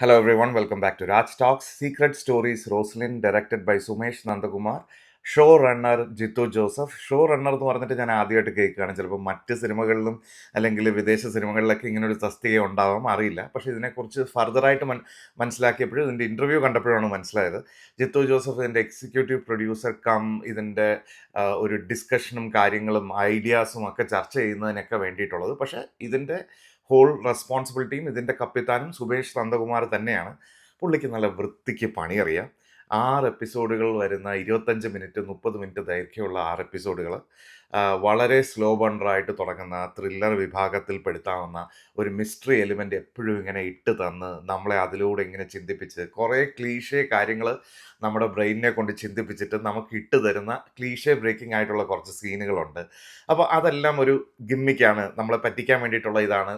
Hello everyone, welcome back to Raj Talks. Secret Stories Roslyn, directed by Sumesh Nandakumar. Showrunner Jeethu Joseph. Showrunner എന്ന് പറഞ്ഞിട്ട് ഞാൻ ആദ്യമായിട്ട് കേൾക്കുകയാണ്. ചിലപ്പോൾ മറ്റ് സിനിമകളിലും അല്ലെങ്കിൽ വിദേശ സിനിമകളിലൊക്കെ ഇങ്ങനെ ഒരു തസ്തിക ഉണ്ടാവാം, അറിയില്ല. പക്ഷേ ഇതിനെക്കുറിച്ച് ഫർദറായിട്ട് മനസ്സിലാക്കിയപ്പോഴും ഇതിൻ്റെ ഇൻ്റർവ്യൂ കണ്ടപ്പോഴാണ് മനസ്സിലായത്. ജിത്തു ജോസഫ് ഇതിൻ്റെ എക്സിക്യൂട്ടീവ് പ്രൊഡ്യൂസർ കം ഇതിൻ്റെ ഒരു ഡിസ്കഷനും കാര്യങ്ങളും ഐഡിയാസും ഒക്കെ ചർച്ച ചെയ്യുന്നതിനൊക്കെ വേണ്ടിയിട്ടുള്ളത്. പക്ഷേ ഇതിൻ്റെ ഹോൾ റെസ്പോൺസിബിലിറ്റിയും ഇതിൻ്റെ കപ്പിത്താനും സുബേഷ് നന്ദകുമാർ തന്നെയാണ്. പുള്ളിക്ക് നല്ല വൃത്തിക്ക് പണിയറിയാം. 6 എപ്പിസോഡുകൾ വരുന്ന 25 മിനിറ്റ് 30 മിനിറ്റ് ദൈർഘ്യമുള്ള 6 എപ്പിസോഡുകൾ വളരെ സ്ലോ ബൺഡറായിട്ട് തുടങ്ങുന്ന ത്രില്ലർ വിഭാഗത്തിൽ പെടുത്താവുന്ന ഒരു മിസ്റ്ററി എലിമെൻ്റ് എപ്പോഴും ഇങ്ങനെ ഇട്ട് തന്ന് നമ്മളെ അതിലൂടെ ഇങ്ങനെ ചിന്തിപ്പിച്ച് കുറേ ക്ലീഷേ കാര്യങ്ങൾ നമ്മുടെ ബ്രെയിനിനെ കൊണ്ട് ചിന്തിപ്പിച്ചിട്ട് നമുക്ക് ഇട്ട് തരുന്ന ക്ലീഷേ ബ്രേക്കിംഗ് ആയിട്ടുള്ള കുറച്ച് സീനുകളുണ്ട്. അപ്പോൾ അതെല്ലാം ഒരു ഗിമ്മിക്കാണ്, നമ്മളെ പറ്റിക്കാൻ വേണ്ടിയിട്ടുള്ള ഇതാണ്.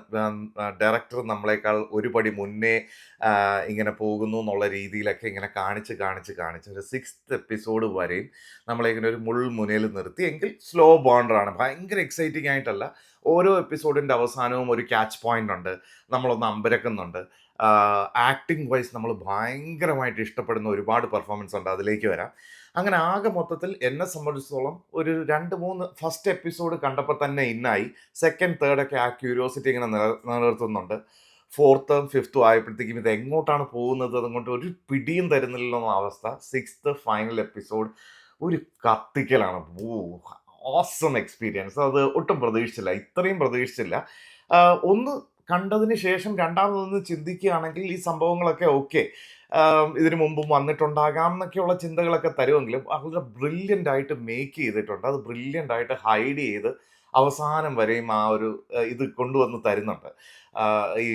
ഡയറക്ടർ നമ്മളെക്കാൾ ഒരു പടി മുന്നേ ഇങ്ങനെ പോകുന്നു എന്നുള്ള രീതിയിലൊക്കെ ഇങ്ങനെ കാണിച്ച് ഒരു 6th എപ്പിസോഡ് വരെയും നമ്മളിങ്ങനെ ഒരു മുൾമുനയിൽ നിർത്തി. എങ്കിൽ സ്ലോ ബോണ്ടറാണ്, ഭയങ്കര എക്സൈറ്റിംഗ് ആയിട്ടല്ല. ഓരോ എപ്പിസോഡിൻ്റെ അവസാനവും ഒരു ക്യാച്ച് പോയിന്റ് ഉണ്ട്, നമ്മളൊന്ന് അമ്പരക്കുന്നുണ്ട്. ആക്ടിങ് വൈസ് നമ്മൾ ഭയങ്കരമായിട്ട് ഇഷ്ടപ്പെടുന്ന ഒരുപാട് പെർഫോമൻസ് ഉണ്ട്, അതിലേക്ക് വരാം. അങ്ങനെ ആകെ മൊത്തത്തിൽ എന്നെ സംബന്ധിച്ചിടത്തോളം ഒരു 2-3 ഫസ്റ്റ് എപ്പിസോഡ് കണ്ടപ്പോൾ തന്നെ ഇന്നായി. സെക്കൻഡ് തേർഡൊക്കെ ആ ക്യൂരിയോസിറ്റി ഇങ്ങനെ നിലനിർത്തുന്നുണ്ട്. 4th 5th ആയപ്പോഴത്തേക്കും ഇത് എങ്ങോട്ടാണ് പോകുന്നത് അതുകൊണ്ട് ഒരു പിടിയും തരുന്നില്ല എന്ന അവസ്ഥ. 6th ഫൈനൽ എപ്പിസോഡ് ഒരു കത്തിക്കലാണ്. Awesome experience. അത് ഒട്ടും പ്രതീക്ഷിച്ചില്ല, ഇത്രയും പ്രതീക്ഷിച്ചില്ല. ഒന്ന് കണ്ടതിന് ശേഷം രണ്ടാമതൊന്ന് ചിന്തിക്കുകയാണെങ്കിൽ ഈ സംഭവങ്ങളൊക്കെ ഓക്കെ, ഇതിനു മുമ്പും വന്നിട്ടുണ്ടാകാം എന്നൊക്കെയുള്ള ചിന്തകളൊക്കെ തരുമെങ്കിലും വളരെ ബ്രില്യൻ്റ് ആയിട്ട് മേക്ക് ചെയ്തിട്ടുണ്ട്. അത് ബ്രില്യൻ്റ് ആയിട്ട് ഹൈഡ് ചെയ്ത് അവസാനം വരെയും ആ ഒരു ഇത് കൊണ്ടുവന്ന് തരുന്നുണ്ട്. ഈ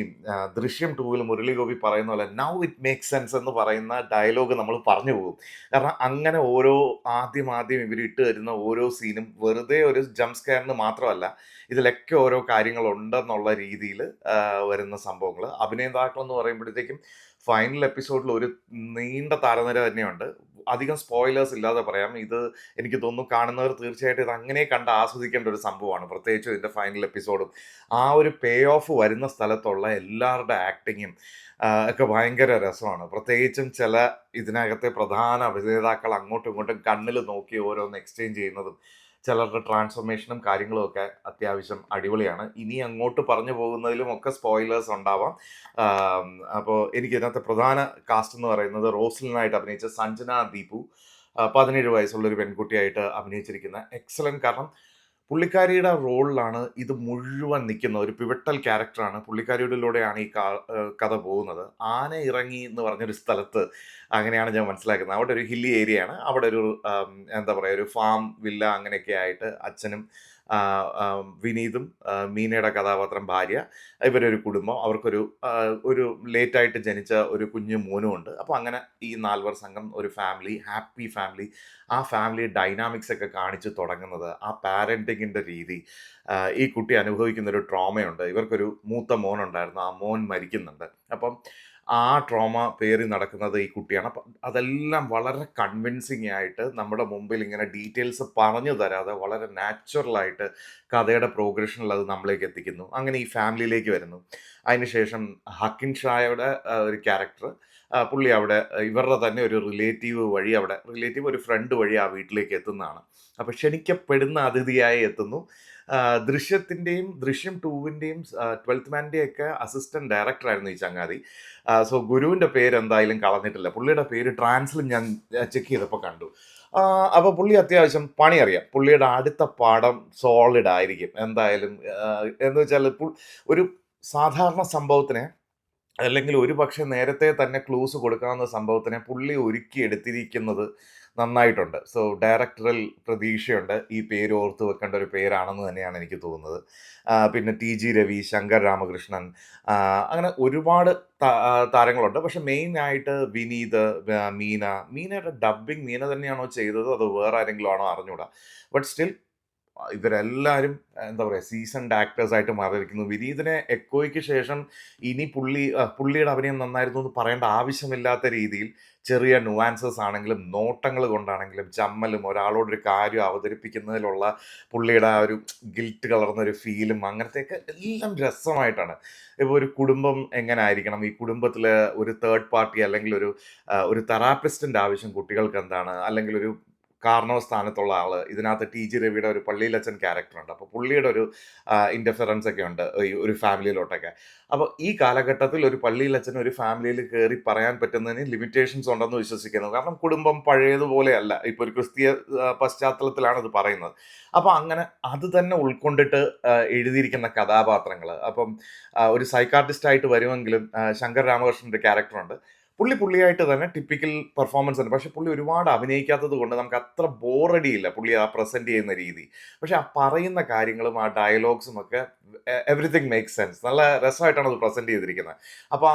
ദൃശ്യം 2-ൽ മുരളി ഗോപി പറയുന്ന പോലെ നൗ ഇറ്റ് മേക്ക് സെൻസ് എന്ന് പറയുന്ന ഡയലോഗ് നമ്മൾ പറഞ്ഞു പോകും. കാരണം അങ്ങനെ ഓരോ ആദ്യം ഇവർ ഇട്ട് തരുന്ന ഓരോ സീനും വെറുതെ ഒരു ജംപ് സ്കെയറിന് മാത്രമല്ല, ഇതിലൊക്കെ ഓരോ കാര്യങ്ങളുണ്ടെന്നുള്ള രീതിയിൽ വരുന്ന സംഭവങ്ങൾ. അഭിനേതാക്കൾ എന്ന് പറയുമ്പോഴത്തേക്കും ഫൈനൽ എപ്പിസോഡിൽ ഒരു നീണ്ട താരനിര തന്നെയുണ്ട്. അധികം സ്പോയിലേഴ്സ് ഇല്ലാതെ പറയാം. ഇത് എനിക്ക് തോന്നുന്നു കാണുന്നവർ തീർച്ചയായിട്ടും ഇത് അങ്ങനെ കണ്ട് ആസ്വദിക്കേണ്ട ഒരു സംഭവമാണ്. പ്രത്യേകിച്ചും ഇതിൻ്റെ ഫൈനൽ എപ്പിസോഡും ആ ഒരു പേ ഓഫ് വരുന്ന സ്ഥലത്തുള്ള എല്ലാവരുടെ ആക്ടിങ്ങും ഒക്കെ ഭയങ്കര രസമാണ്. പ്രത്യേകിച്ചും ചില ഇതിനകത്തെ പ്രധാന അഭിനേതാക്കൾ അങ്ങോട്ടും ഇങ്ങോട്ടും കണ്ണിൽ നോക്കി ഓരോന്ന് എക്സ്ചേഞ്ച് ചെയ്യുന്നതും ചിലരുടെ ട്രാൻസ്ഫോർമേഷനും കാര്യങ്ങളും ഒക്കെ അത്യാവശ്യം അടിപൊളിയാണ്. ഇനി അങ്ങോട്ട് പറഞ്ഞു പോകുന്നതിലും ഒക്കെ സ്പോയിലേഴ്സ് ഉണ്ടാവാം. അപ്പോൾ എനിക്ക് ഇതിനകത്തെ പ്രധാന കാസ്റ്റ് എന്ന് പറയുന്നത് റോസ്ലിനായിട്ട് അഭിനയിച്ച സഞ്ജന ദീപു, 17 വയസ്സുള്ളൊരു പെൺകുട്ടിയായിട്ട് അഭിനയിച്ചിരിക്കുന്ന എക്സലൻറ്റ്. കാരണം പുള്ളിക്കാരിയുടെ റോളിലാണ് ഇത് മുഴുവൻ നിൽക്കുന്നത്. ഒരു പിവട്ടൽ ക്യാരക്ടറാണ്. പുള്ളിക്കാരിയിലൂടെയാണ് ഈ കഥ പോകുന്നത്. ആന ഇറങ്ങി എന്ന് പറഞ്ഞൊരു സ്ഥലത്ത്, അങ്ങനെയാണ് ഞാൻ മനസ്സിലാക്കുന്നത്. അവിടെ ഒരു ഹില്ലി ഏരിയയാണ്. അവിടെ ഒരു എന്താ പറയുക, ഒരു ഫാം വില്ല അങ്ങനെയൊക്കെ ആയിട്ട് അച്ഛനും വിനീതും മീനയുടെ കഥാപാത്രം ഭാര്യ, ഇവരൊരു കുടുംബം. അവർക്കൊരു ഒരു ലേറ്റായിട്ട് ജനിച്ച ഒരു കുഞ്ഞു മോനും ഉണ്ട്. അപ്പോൾ അങ്ങനെ ഈ 4 സംഘം ഒരു ഫാമിലി, ഹാപ്പി ഫാമിലി. ആ ഫാമിലി ഡൈനാമിക്സ് ഒക്കെ കാണിച്ച് തുടങ്ങുന്നത്, ആ പാരൻറ്റിങ്ങിൻ്റെ രീതി, ഈ കുട്ടി അനുഭവിക്കുന്ന ഒരു ട്രോമയുണ്ട്. ഇവർക്കൊരു മൂത്ത മോനുണ്ടായിരുന്നു, ആ മോൻ മരിക്കുന്നുണ്ട്. അപ്പം ആ ട്രോമ പേറി നടക്കുന്നത് ഈ കുട്ടിയാണ്. അപ്പം അതെല്ലാം വളരെ കൺവിൻസിങ് ആയിട്ട് നമ്മുടെ മുമ്പിൽ ഇങ്ങനെ ഡീറ്റെയിൽസ് പറഞ്ഞു തരാതെ വളരെ നാച്ചുറലായിട്ട് കഥയുടെ പ്രോഗ്രഷനിൽ അത് നമ്മളിലേക്ക് എത്തിക്കുന്നു. അങ്ങനെ ഈ ഫാമിലിയിലേക്ക് വരുന്നു. അതിനുശേഷം ഹക്കിൻ ഷായുടെ ഒരു ക്യാരക്ടർ, പുള്ളി അവിടെ ഇവരുടെ തന്നെ ഒരു റിലേറ്റീവ് വഴി, ഒരു ഫ്രണ്ട് വഴി ആ വീട്ടിലേക്ക് എത്തുന്നതാണ്. അപ്പോൾ ക്ഷണിക്കപ്പെടുന്ന അതിഥിയായി എത്തുന്നു. ദൃശ്യം 2-ൻ്റെയും 12th മാൻ്റെയൊക്കെ അസിസ്റ്റന്റ് ഡയറക്ടറായിരുന്നു ഈ ചങ്ങാതി. സോ ഗുരുവിൻ്റെ പേര് എന്തായാലും കളഞ്ഞിട്ടില്ല. പുള്ളിയുടെ പേര് ട്രാൻസിലും ഞാൻ ചെക്ക് ചെയ്തപ്പോൾ കണ്ടു. അപ്പോൾ പുള്ളി അത്യാവശ്യം പണി അറിയാം. പുള്ളിയുടെ അടുത്ത പടം സോളിഡ് ആയിരിക്കും എന്തായാലും. എന്ന് വെച്ചാൽ ഒരു സാധാരണ സംഭവത്തിനെ, അല്ലെങ്കിൽ ഒരു പക്ഷേ നേരത്തെ തന്നെ ക്ലൂസ് കൊടുക്കാവുന്ന സംഭവത്തിനെ പുള്ളി ഒരുക്കിയെടുത്തിരിക്കുന്നത് നന്നായിട്ടുണ്ട്. സോ ഡയറക്ടറിൽ പ്രതീക്ഷയുണ്ട്. ഈ പേര് ഓർത്ത് വെക്കേണ്ട ഒരു പേരാണെന്ന് തന്നെയാണ് എനിക്ക് തോന്നുന്നത്. പിന്നെ TG രവി, ശങ്കർ രാമകൃഷ്ണൻ, അങ്ങനെ ഒരുപാട് താരങ്ങളുണ്ട്. പക്ഷെ മെയിനായിട്ട് വിനീത്, മീനയുടെ ഡബ്ബിംഗ് മീന തന്നെയാണോ ചെയ്തത് അതോ വേറെ ആരെങ്കിലും ആണോ അറിഞ്ഞൂടാ. ബട്ട് സ്റ്റിൽ ഇവരെല്ലാവരും എന്താ പറയുക സീസൺഡ് ആക്ടേഴ്സായിട്ട് മാറിയിരിക്കുന്നു. വിനീതിനെ എക്കോയ്ക്ക് ശേഷം ഇനി പുള്ളിയുടെ അഭിനയം നന്നായിരുന്നു എന്ന് പറയേണ്ട ആവശ്യമില്ലാത്ത രീതിയിൽ ചെറിയ നുവാൻസസ് ആണെങ്കിലും നോട്ടങ്ങൾ കൊണ്ടാണെങ്കിലും ചമ്മലും ഒരാളോടൊരു കാര്യം അവതരിപ്പിക്കുന്നതിലുള്ള പുള്ളിയുടെ ആ ഒരു ഗിൽറ്റ് കലർന്ന ഒരു ഫീലും അങ്ങനത്തെയൊക്കെ എല്ലാം രസമായിട്ടാണ്. ഇപ്പോൾ ഒരു കുടുംബം എങ്ങനെ ആയിരിക്കണം, ഈ കുടുംബത്തിൽ ഒരു തേർഡ് പാർട്ടി അല്ലെങ്കിൽ ഒരു തെറാപ്പിസ്റ്റിൻ്റെ ആവശ്യം കുട്ടികൾക്ക് എന്താണ്, അല്ലെങ്കിൽ ഒരു കാരണവ സ്ഥാനത്തുള്ള ആള് ഇതിനകത്ത് ടി ജി രവിയുടെ ഒരു പള്ളിയിലച്ചൻ ക്യാരക്ടറുണ്ട്. അപ്പോൾ പുള്ളിയുടെ ഒരു ഇന്റർഫിറൻസ് ഒക്കെ ഉണ്ട് ഈ ഒരു ഫാമിലിയിലോട്ടൊക്കെ. അപ്പോൾ ഈ കാലഘട്ടത്തിൽ ഒരു പള്ളിയിലച്ചന് ഒരു ഫാമിലിയിൽ കയറി പറയാൻ പറ്റുന്നതിന് ലിമിറ്റേഷൻസ് ഉണ്ടെന്ന് വിശ്വസിക്കുന്നു. കാരണം കുടുംബം പഴയതുപോലെയല്ല, ഇപ്പോൾ ഒരു ക്രിസ്തീയ പശ്ചാത്തലത്തിലാണ് ഇത് പറയുന്നത്. അപ്പോൾ അങ്ങനെ അത് തന്നെ ഉൾക്കൊണ്ടിട്ട് എഴുതിയിരിക്കുന്ന കഥാപാത്രങ്ങൾ, അപ്പം ഒരു സൈക്കാട്രിസ്റ്റ് ആയിട്ട് വരുമെങ്കിലും ശങ്കർ രാമകൃഷ്ണന്റെ ക്യാരക്ടറുണ്ട്. പുള്ളിയായിട്ട് തന്നെ ടിപ്പിക്കൽ പെർഫോമൻസ് ഉണ്ട്. പക്ഷെ പുള്ളി ഒരുപാട് അഭിനയിക്കാത്തത് കൊണ്ട് നമുക്ക് അത്ര ബോറടിയില്ല പുള്ളി ആ പ്രസന്റ് ചെയ്യുന്ന രീതി. പക്ഷെ ആ പറയുന്ന കാര്യങ്ങളും ആ ഡയലോഗ്സും ഒക്കെ എവറിത്തിങ് മേക്ക് സെൻസ്. നല്ല രസമായിട്ടാണ് അത് പ്രസന്റ് ചെയ്തിരിക്കുന്നത്. അപ്പോൾ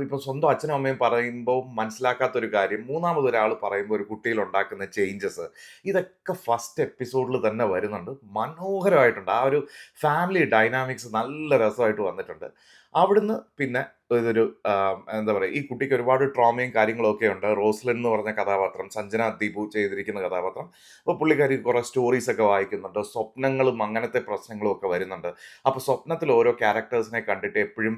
ഇപ്പൊ സ്വന്തം അച്ഛനും അമ്മയും പറയുമ്പോൾ മനസ്സിലാക്കാത്തൊരു കാര്യം മൂന്നാമതൊരാൾ പറയുമ്പോൾ ഒരു കുട്ടിയിൽ ഉണ്ടാക്കുന്ന ചേഞ്ചസ്, ഇതൊക്കെ ഫസ്റ്റ് എപ്പിസോഡിൽ തന്നെ വരുന്നുണ്ട്. മനോഹരമായിട്ടുണ്ട്. ആ ഒരു ഫാമിലി ഡൈനാമിക്സ് നല്ല രസമായിട്ട് വന്നിട്ടുണ്ട്. അവിടുന്ന് പിന്നെ ഇതൊരു എന്താ പറയുക, ഈ കുട്ടിക്ക് ഒരുപാട് ട്രോമയും കാര്യങ്ങളും ഒക്കെ ഉണ്ട്. റോസ്ലിൻ എന്ന് പറഞ്ഞ കഥാപാത്രം, സഞ്ജന ദീപു ചെയ്തിരിക്കുന്ന കഥാപാത്രം. അപ്പോൾ പുള്ളിക്കാരി കുറേ സ്റ്റോറീസ് ഒക്കെ വായിക്കുന്നുണ്ട്. സ്വപ്നങ്ങളും അങ്ങനത്തെ പ്രശ്നങ്ങളും ഒക്കെ വരുന്നുണ്ട്. അപ്പോൾ സ്വപ്നത്തിൽ ഓരോ ക്യാരക്ടേഴ്സിനെ കണ്ടിട്ട് എപ്പോഴും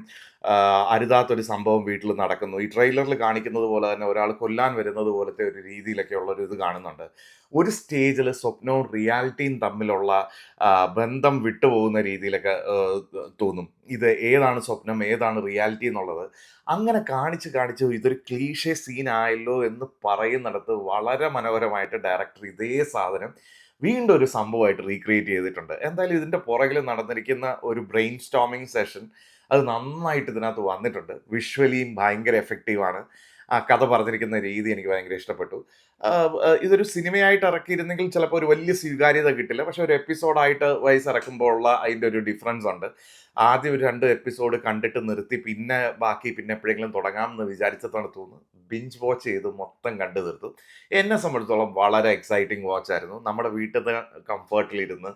അരുതാത്തൊരു സംഭവം വീട്ടിൽ നടക്കുന്നു. ഈ ട്രെയിലറിൽ കാണിക്കുന്നത് പോലെ തന്നെ ഒരാൾ കൊല്ലാൻ വരുന്നത് പോലത്തെ ഒരു രീതിയിലൊക്കെ ഉള്ളൊരു ഇത് കാണുന്നുണ്ട്. ഒരു സ്റ്റേജിൽ സ്വപ്നവും റിയാലിറ്റിയും തമ്മിലുള്ള ബന്ധം വിട്ടുപോകുന്ന രീതിയിലൊക്കെ തോന്നും. ഇത് ഏതാണ് സ്വപ്നം ഏതാണ് റിയാലിറ്റി എന്നുള്ളത് അങ്ങനെ കാണിച്ച് ഇതൊരു ക്ലീഷേ സീൻ ആയല്ലോ എന്ന് പറയുന്നിടത്ത് വളരെ മനോഹരമായിട്ട് ഡയറക്ടർ ഇതേ സാധനം വീണ്ടും ഒരു സംഭവമായിട്ട് റീക്രിയേറ്റ് ചെയ്തിട്ടുണ്ട്. എന്തായാലും ഇതിൻ്റെ പുറകിൽ നടന്നിരിക്കുന്ന ഒരു ബ്രെയിൻ സ്റ്റോമിങ് സെഷൻ അത് നന്നായിട്ട് ഇതിനകത്ത് വന്നിട്ടുണ്ട്. വിഷ്വലിയും ഭയങ്കര എഫക്റ്റീവാണ്. ആ കഥ പറഞ്ഞിരിക്കുന്ന രീതി എനിക്ക് ഭയങ്കര ഇഷ്ടപ്പെട്ടു. ഇതൊരു സിനിമയായിട്ട് ഇറക്കിയിരുന്നെങ്കിൽ ചിലപ്പോൾ ഒരു വലിയ സ്വീകാര്യത കിട്ടില്ല. പക്ഷെ ഒരു എപ്പിസോഡായിട്ട് വൈസ് ഇറക്കുമ്പോൾ ഉള്ള അതിൻ്റെ ഒരു ഡിഫറൻസ് ഉണ്ട്. ആദ്യം ഒരു 2 എപ്പിസോഡ് കണ്ടിട്ട് നിർത്തി ബാക്കി പിന്നെ എപ്പോഴെങ്കിലും തുടങ്ങാമെന്ന് വിചാരിച്ചതാണ് തോന്നുന്നു. ബിഞ്ച് വാച്ച് ചെയ്ത് മൊത്തം കണ്ടു തീർത്തു. എന്നെ സംബന്ധിച്ചിടത്തോളം വളരെ എക്സൈറ്റിംഗ് വാച്ചായിരുന്നു. നമ്മുടെ വീട്ടിലത്തെ കംഫർട്ടിലിരുന്ന്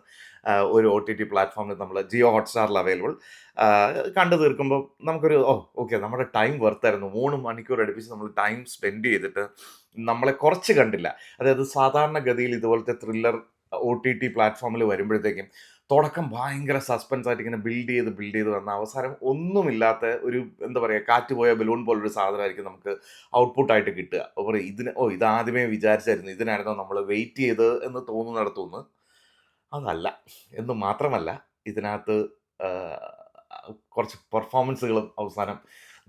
ഒരു OTT പ്ലാറ്റ്ഫോമിൽ നമ്മൾ ജിയോ ഹോട്ട്സ്റ്റാറിൽ അവൈലബിൾ കണ്ടു തീർക്കുമ്പോൾ നമുക്കൊരു ഓക്കെ നമ്മുടെ ടൈം വെർത്തായിരുന്നു. 3 മണിക്കൂർ അടുപ്പിച്ച് നമ്മൾ ടൈം സ്പെൻഡ് ചെയ്തിട്ട് നമ്മളെ കുറച്ച് കണ്ടില്ല. അതായത് സാധാരണഗതിയിൽ ഇതുപോലത്തെ ത്രില്ലർ OTT പ്ലാറ്റ്ഫോമിൽ വരുമ്പോഴത്തേക്കും തുടക്കം ഭയങ്കര സസ്പെൻസ് ആയിട്ട് ഇങ്ങനെ ബിൽഡ് ചെയ്ത് വന്ന അവസാനം ഒന്നുമില്ലാത്ത ഒരു എന്താ പറയുക കാറ്റ് പോയ ബലൂൺ പോലൊരു സാധനമായിരിക്കും നമുക്ക് ഔട്ട്പുട്ടായിട്ട് കിട്ടുക. അപ്പോൾ ഇതാദ്യമേ വിചാരിച്ചായിരുന്നു, ഇതിനായിരുന്നോ നമ്മൾ വെയിറ്റ് ചെയ്ത് എന്ന് തോന്നുന്നിടത്തുനിന്ന് അതല്ല. എന്ന് മാത്രമല്ല ഇതിനകത്ത് കുറച്ച് പെർഫോമൻസുകളും അവസാനം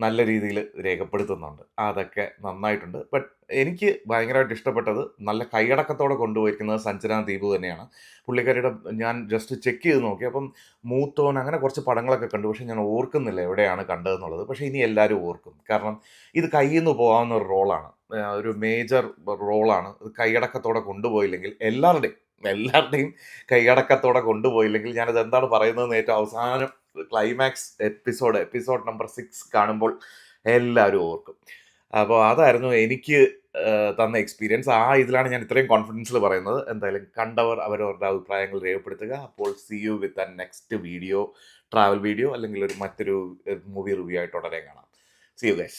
നല്ല രീതിയിൽ രേഖപ്പെടുത്തുന്നുണ്ട്. അതൊക്കെ നന്നായിട്ടുണ്ട്. ബട്ട് എനിക്ക് ഭയങ്കരമായിട്ട് ഇഷ്ടപ്പെട്ടത് നല്ല കൈയടക്കത്തോടെ കൊണ്ടുപോയിരിക്കുന്നത് സഞ്ജന ദീപു തന്നെയാണ്. പുള്ളിക്കാരിയുടെ ഞാൻ ജസ്റ്റ് ചെക്ക് ചെയ്ത് നോക്കി. അപ്പം മൂത്തോൻ അങ്ങനെ കുറച്ച് പടങ്ങളൊക്കെ കണ്ടു. പക്ഷേ ഞാൻ ഓർക്കുന്നില്ല എവിടെയാണ് കണ്ടതെന്നുള്ളത്. പക്ഷേ ഇനി എല്ലാവരും ഓർക്കും. കാരണം ഇത് കയ്യിൽ നിന്ന് പോകാവുന്ന ഒരു റോളാണ്. ഒരു മേജർ റോളാണ്. ഇത് കൈയടക്കത്തോടെ കൊണ്ടുപോയില്ലെങ്കിൽ എല്ലാവരുടെയും കൈയടക്കത്തോടെ കൊണ്ടുപോയില്ലെങ്കിൽ ഞാനത് എന്താണ് പറയുന്നതെന്ന് ഏറ്റവും അവസാനം ക്ലൈമാക്സ് എപ്പിസോഡ് നമ്പർ 6 കാണുമ്പോൾ എല്ലാവരും ഓർക്കും. അപ്പോൾ അതായിരുന്നു എനിക്ക് തന്ന എക്സ്പീരിയൻസ്. ഇതിലാണ് ഞാൻ ഇത്രയും കോൺഫിഡൻസിൽ പറയുന്നത്. എന്തായാലും കണ്ടവർ അവരവരുടെ അഭിപ്രായങ്ങൾ രേഖപ്പെടുത്തുക. അപ്പോൾ see you with next video, travel video അല്ലെങ്കിൽ മറ്റൊരു മൂവി റിവ്യൂ ആയിട്ട് ഉടനെ കാണാം. See you guys.